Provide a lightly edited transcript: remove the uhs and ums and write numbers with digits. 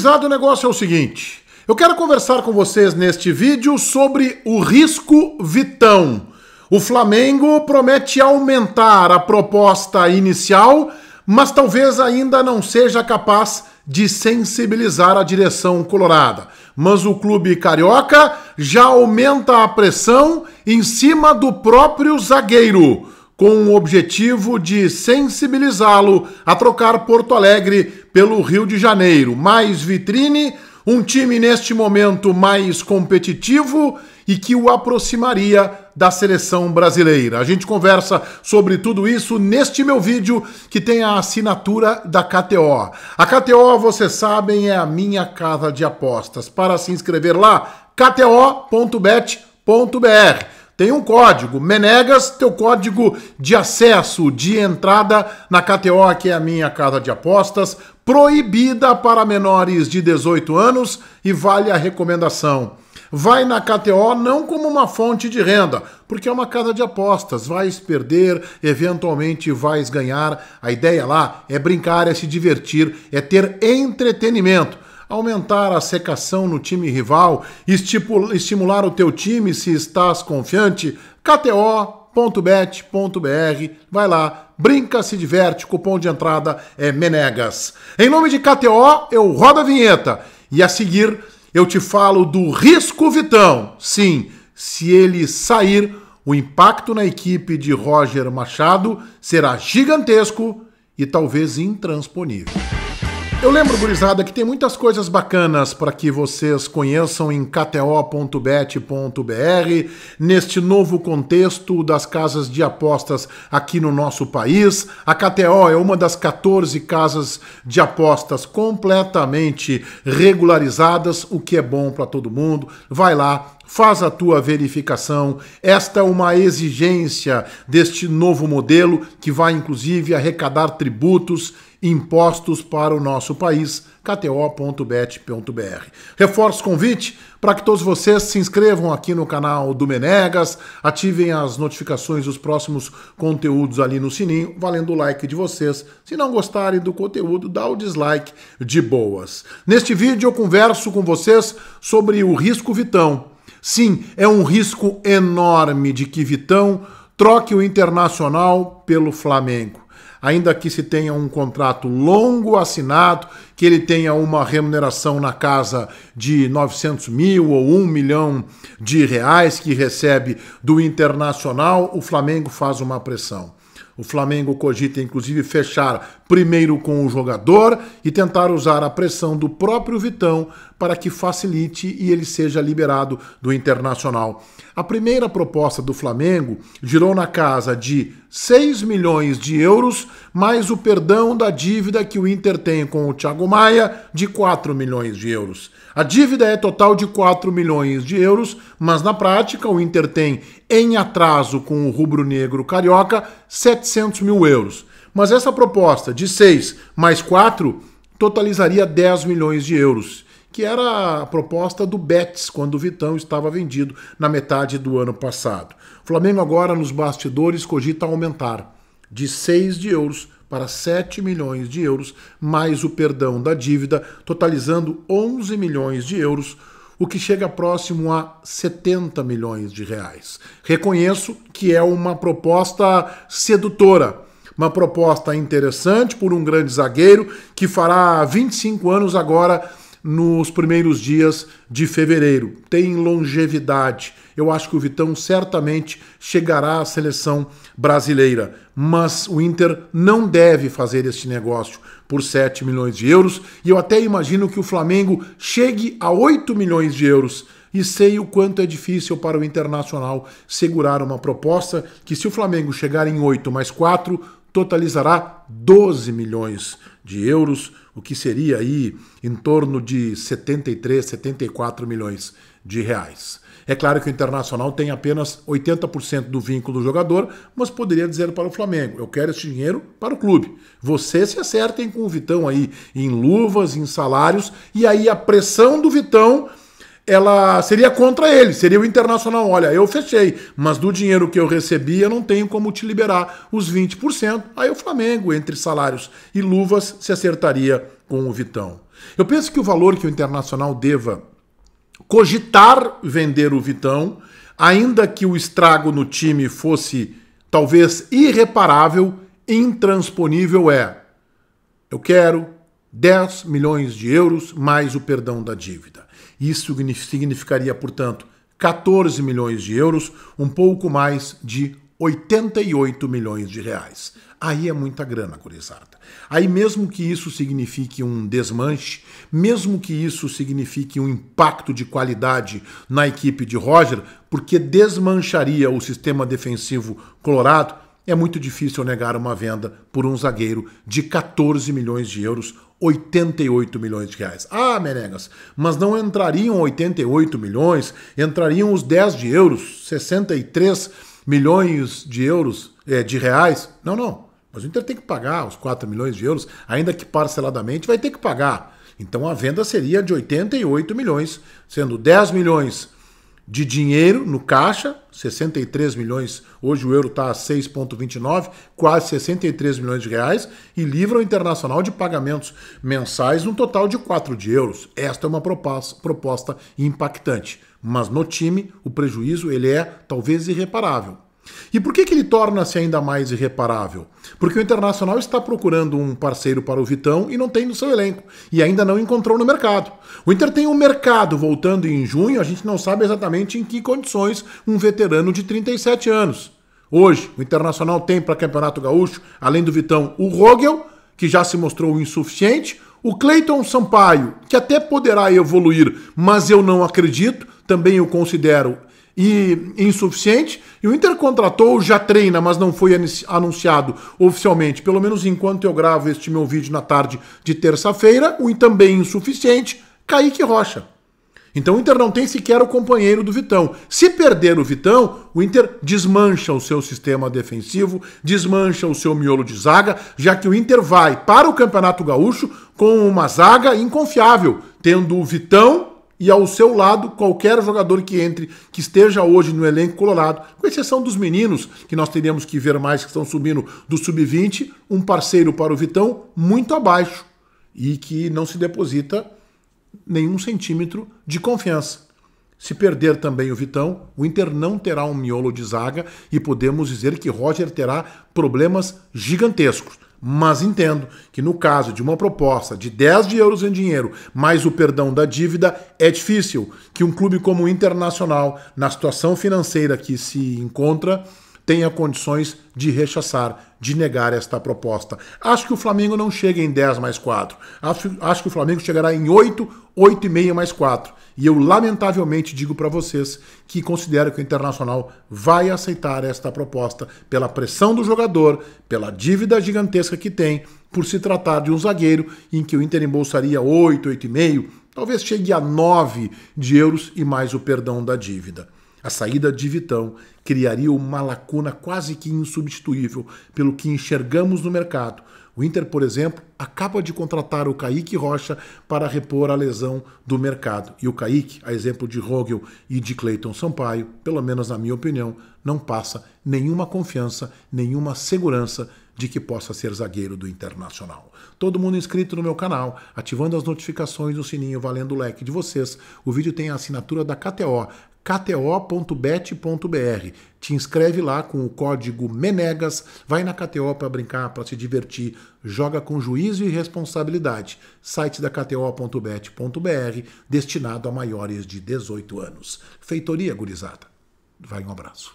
Gurizada, o negócio é o seguinte. Eu quero conversar com vocês neste vídeo sobre o risco Vitão. O Flamengo promete aumentar a proposta inicial, mas talvez ainda não seja capaz de sensibilizar a direção colorada. Mas o clube carioca já aumenta a pressão em cima do próprio zagueiro, com o objetivo de sensibilizá-lo a trocar Porto Alegre pelo Rio de Janeiro. Mais vitrine, um time neste momento mais competitivo e que o aproximaria da seleção brasileira. A gente conversa sobre tudo isso neste meu vídeo que tem a assinatura da KTO. A KTO, vocês sabem, é a minha casa de apostas. Para se inscrever lá, kto.bet.br. Tem um código, Menegas, teu código de acesso, de entrada na KTO, que é a minha casa de apostas, proibida para menores de 18 anos e vale a recomendação. Vai na KTO não como uma fonte de renda, porque é uma casa de apostas, vais perder, eventualmente vais ganhar. A ideia lá é brincar, é se divertir, é ter entretenimento. Aumentar a secação no time rival, estimular o teu time se estás confiante, kto.bet.br, vai lá, brinca, se diverte, cupom de entrada é Menegas. Em nome de KTO, eu rodo a vinheta e a seguir eu te falo do risco Vitão. Sim, se ele sair, o impacto na equipe de Roger Machado será gigantesco e talvez intransponível. Eu lembro, gurizada, que tem muitas coisas bacanas para que vocês conheçam em kto.bet.br, neste novo contexto das casas de apostas aqui no nosso país. A KTO é uma das 14 casas de apostas completamente regularizadas, o que é bom para todo mundo. Vai lá, faz a tua verificação. Esta é uma exigência deste novo modelo que vai inclusive arrecadar tributos, impostos para o nosso país, kto.bet.br. Reforço o convite para que todos vocês se inscrevam aqui no canal do Menegas, ativem as notificações dos próximos conteúdos ali no sininho, valendo o like de vocês. Se não gostarem do conteúdo, dá o dislike de boas. Neste vídeo eu converso com vocês sobre o risco Vitão. Sim, é um risco enorme de que Vitão troque o Internacional pelo Flamengo. Ainda que se tenha um contrato longo assinado, que ele tenha uma remuneração na casa de 900 mil ou 1 milhão de reais que recebe do Internacional, o Flamengo faz uma pressão. O Flamengo cogita, inclusive, fechar primeiro com o jogador e tentar usar a pressão do próprio Vitão para que facilite e ele seja liberado do Internacional. A primeira proposta do Flamengo girou na casa de 6 milhões de euros, mais o perdão da dívida que o Inter tem com o Thiago Maia de 4 milhões de euros. A dívida é total de 4 milhões de euros, mas na prática o Inter tem em atraso com o rubro-negro carioca 700 mil euros. Mas essa proposta de 6 mais 4 totalizaria 10 milhões de euros, que era a proposta do Betis quando o Vitão estava vendido na metade do ano passado. O Flamengo agora nos bastidores cogita aumentar de 6 de euros para 7 milhões de euros, mais o perdão da dívida, totalizando 11 milhões de euros, o que chega próximo a 70 milhões de reais. Reconheço que é uma proposta sedutora, uma proposta interessante por um grande zagueiro que fará 25 anos agora nos primeiros dias de fevereiro. Tem longevidade. Eu acho que o Vitão certamente chegará à seleção brasileira, mas o Inter não deve fazer este negócio por 7 milhões de euros e eu até imagino que o Flamengo chegue a 8 milhões de euros e sei o quanto é difícil para o Internacional segurar uma proposta que, se o Flamengo chegar em 8 mais 4, totalizará 12 milhões de euros, o que seria aí em torno de 73, 74 milhões de reais. É claro que o Internacional tem apenas 80% do vínculo do jogador, mas poderia dizer para o Flamengo: eu quero esse dinheiro para o clube. Vocês se acertem com o Vitão aí em luvas, em salários, e aí a pressão do Vitão ela seria contra ele, seria o Internacional. Olha, eu fechei, mas do dinheiro que eu recebi eu não tenho como te liberar os 20%. Aí o Flamengo, entre salários e luvas, se acertaria com o Vitão. Eu penso que o valor que o Internacional deva cogitar vender o Vitão, ainda que o estrago no time fosse talvez irreparável, intransponível, eu quero 10 milhões de euros mais o perdão da dívida. Isso significaria, portanto, 14 milhões de euros, um pouco mais de 88 milhões de reais. Aí é muita grana, gurizada. Aí mesmo que isso signifique um desmanche, mesmo que isso signifique um impacto de qualidade na equipe de Roger, porque desmancharia o sistema defensivo colorado, é muito difícil negar uma venda por um zagueiro de 14 milhões de euros, 88 milhões de reais. Ah, Menegas, mas não entrariam 88 milhões, entrariam os 10 de euros, 63 milhões de euros, de reais? Não. Mas o Inter tem que pagar os 4 milhões de euros, ainda que parceladamente vai ter que pagar. Então a venda seria de 88 milhões, sendo 10 milhões de dinheiro no caixa, 63 milhões, hoje o euro está a 6,29, quase 63 milhões de reais, e livra o Internacional de pagamentos mensais um total de 4 de euros. Esta é uma proposta impactante, mas no time o prejuízo ele é talvez irreparável. E por que ele torna-se ainda mais irreparável? Porque o Internacional está procurando um parceiro para o Vitão e não tem no seu elenco. E ainda não encontrou no mercado. O Inter tem um mercado voltando em junho, a gente não sabe exatamente em que condições um veterano de 37 anos. Hoje, o Internacional tem para Campeonato Gaúcho, além do Vitão, o Rogel, que já se mostrou insuficiente, o Cleiton Sampaio, que até poderá evoluir, mas eu não acredito, também o considero insuficiente, e o Inter contratou, já treina, mas não foi anunciado oficialmente, pelo menos enquanto eu gravo este meu vídeo na tarde de terça-feira, o também insuficiente, Kaique Rocha. Então o Inter não tem sequer o companheiro do Vitão. Se perder o Vitão, o Inter desmancha o seu sistema defensivo, desmancha o seu miolo de zaga, já que o Inter vai para o Campeonato Gaúcho com uma zaga inconfiável, tendo o Vitão e ao seu lado qualquer jogador que entre, que esteja hoje no elenco colorado, com exceção dos meninos, que nós teríamos que ver mais, que estão subindo do sub-20, um parceiro para o Vitão muito abaixo e que não se deposita nenhum centímetro de confiança. Se perder também o Vitão, o Inter não terá um miolo de zaga e podemos dizer que Roger terá problemas gigantescos. Mas entendo que no caso de uma proposta de 10 de euros em dinheiro mais o perdão da dívida, é difícil que um clube como o Internacional, na situação financeira que se encontra, tenha condições de rechaçar, de negar esta proposta. Acho que o Flamengo não chega em 10 mais 4. Acho que o Flamengo chegará em 8, 8,5 mais 4. E eu lamentavelmente digo para vocês que considero que o Internacional vai aceitar esta proposta pela pressão do jogador, pela dívida gigantesca que tem, por se tratar de um zagueiro em que o Inter embolsaria 8, 8,5, talvez chegue a 9 de euros e mais o perdão da dívida. A saída de Vitão criaria uma lacuna quase que insubstituível pelo que enxergamos no mercado. O Inter, por exemplo, acaba de contratar o Kaique Rocha para repor a lesão do mercado. E o Kaique, a exemplo de Rogel e de Cleiton Sampaio, pelo menos na minha opinião, não passa nenhuma confiança, nenhuma segurança de que possa ser zagueiro do Internacional. Todo mundo inscrito no meu canal, ativando as notificações do sininho, valendo o like de vocês. O vídeo tem a assinatura da KTO, kto.bet.br. Te inscreve lá com o código MENEGAS, vai na KTO para brincar, para se divertir, joga com juízo e responsabilidade. Site da kto.bet.br, destinado a maiores de 18 anos. Feitoria, gurizada. Vai, um abraço.